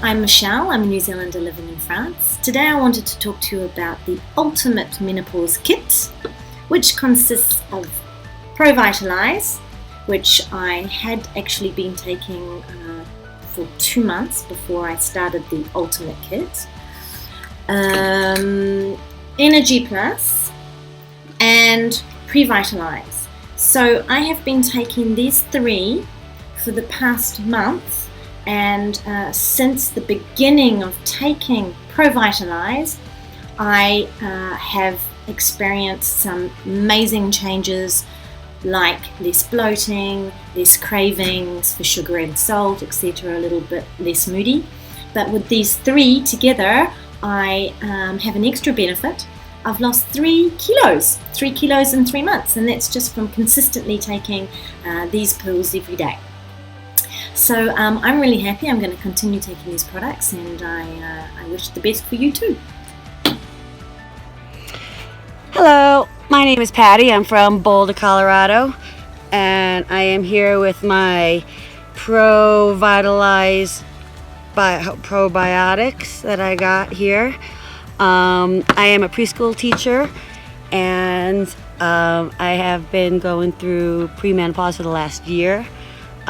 I'm Michelle, I'm a New Zealander living in France. Today I wanted to talk to you about the ultimate menopause kit, which consists of Provitalize, which I had actually been taking for 2 months before I started the ultimate kit, inergyPLUS, and Previtalize. So I have been taking these 3 for the past month. And since the beginning of taking Provitalize, I have experienced some amazing changes, like less bloating, less cravings for sugar and salt, etc., a little bit less moody. But with these 3 together, I have an extra benefit. I've lost 3 kilos in 3 months, and that's just from consistently taking these pills every day. So I'm really happy. I'm going to continue taking these products, and I wish the best for you too. Hello, my name is Patti. I'm from Boulder, Colorado, and I am here with my Provitalize probiotics that I got here. I am a preschool teacher, and I have been going through premenopause for the last year.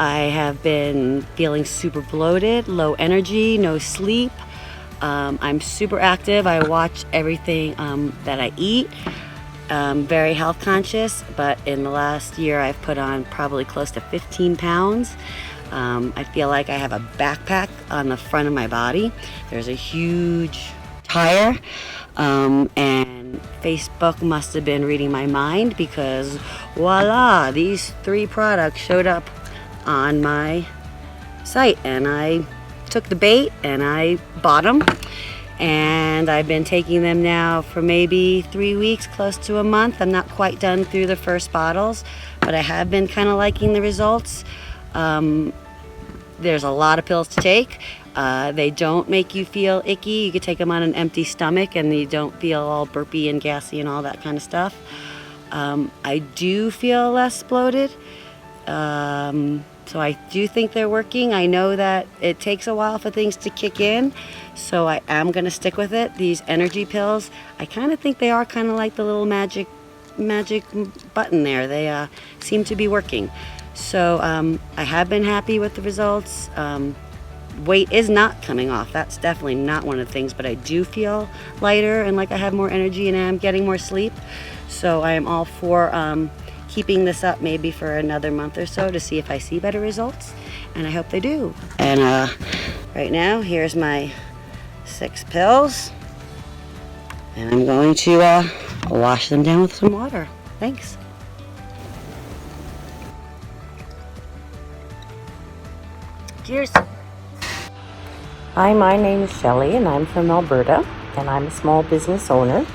I have been feeling super bloated, low energy, no sleep. I'm super active. I watch everything that I eat. Very health conscious, but in the last year I've put on probably close to 15 pounds. I feel like I have a backpack on the front of my body. There's a huge tire, and Facebook must have been reading my mind, because voila, these 3 products showed up on my site, and I took the bait and I bought them, and I've been taking them now for maybe 3 weeks, close to a month. I'm not quite done through the first bottles, but I have been kind of liking the results. There's a lot of pills to take. They don't make you feel icky. You can take them on an empty stomach and you don't feel all burpy and gassy and all that kind of stuff. I do feel less bloated. So I do think they're working. I know that it takes a while for things to kick in, so I am going to stick with it. These energy pills, I kind of think they are kind of like the little magic button there. They seem to be working. So I have been happy with the results. Weight is not coming off. That's definitely not one of the things, but I do feel lighter and like I have more energy, and I'm getting more sleep. So I am all for keeping this up maybe for another month or so to see if I see better results, and I hope they do. And right now, here's my 6 pills, and I'm going to wash them down with some water. Thanks. Cheers. Hi, my name is Shelly, and I'm from Alberta, and I'm a small business owner.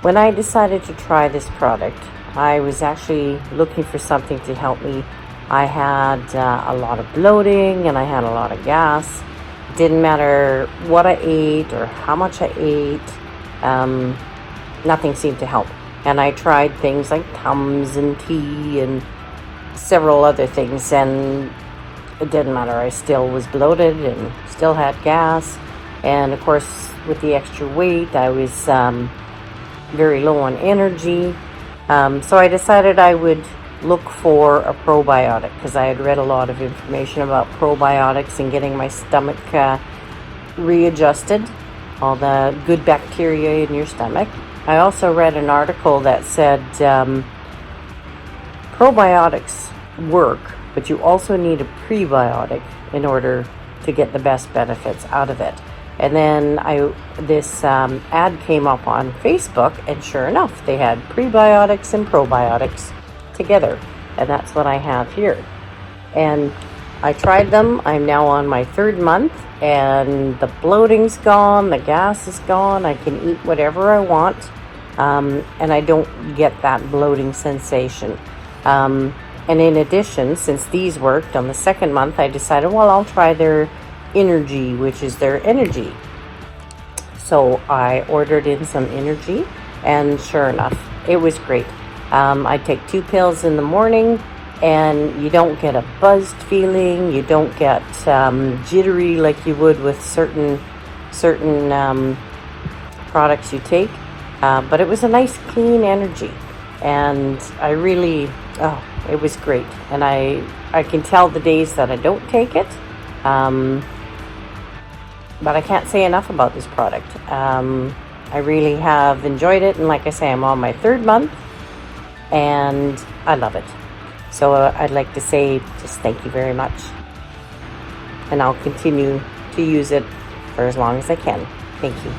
When I decided to try this product, I was actually looking for something to help me. I had a lot of bloating and I had a lot of gas. It didn't matter what I ate or how much I ate, nothing seemed to help. And I tried things like Tums and tea and several other things, and it didn't matter. I still was bloated and still had gas. And of course, with the extra weight, I was very low on energy, so I decided I would look for a probiotic, because I had read a lot of information about probiotics and getting my stomach readjusted, all the good bacteria in your stomach. I also read an article that said probiotics work, but you also need a prebiotic in order to get the best benefits out of it. And then this ad came up on Facebook, and sure enough, they had prebiotics and probiotics together, and that's what I have here. And I tried them. I'm now on my 3rd month, and the bloating's gone, the gas is gone. I can eat whatever I want, and I don't get that bloating sensation. And in addition, since these worked on the 2nd month, I decided, well, I'll try their energy, which is their energy. So I ordered in some energy, and sure enough, it was great. I take 2 pills in the morning, and you don't get a buzzed feeling. You don't get jittery like you would with certain products you take. But it was a nice clean energy, and I really, it was great. And I can tell the days that I don't take it, but I can't say enough about this product. I really have enjoyed it, and like I say, I'm on my 3rd month, and I love it. So I'd like to say just thank you very much, and I'll continue to use it for as long as I can. Thank you.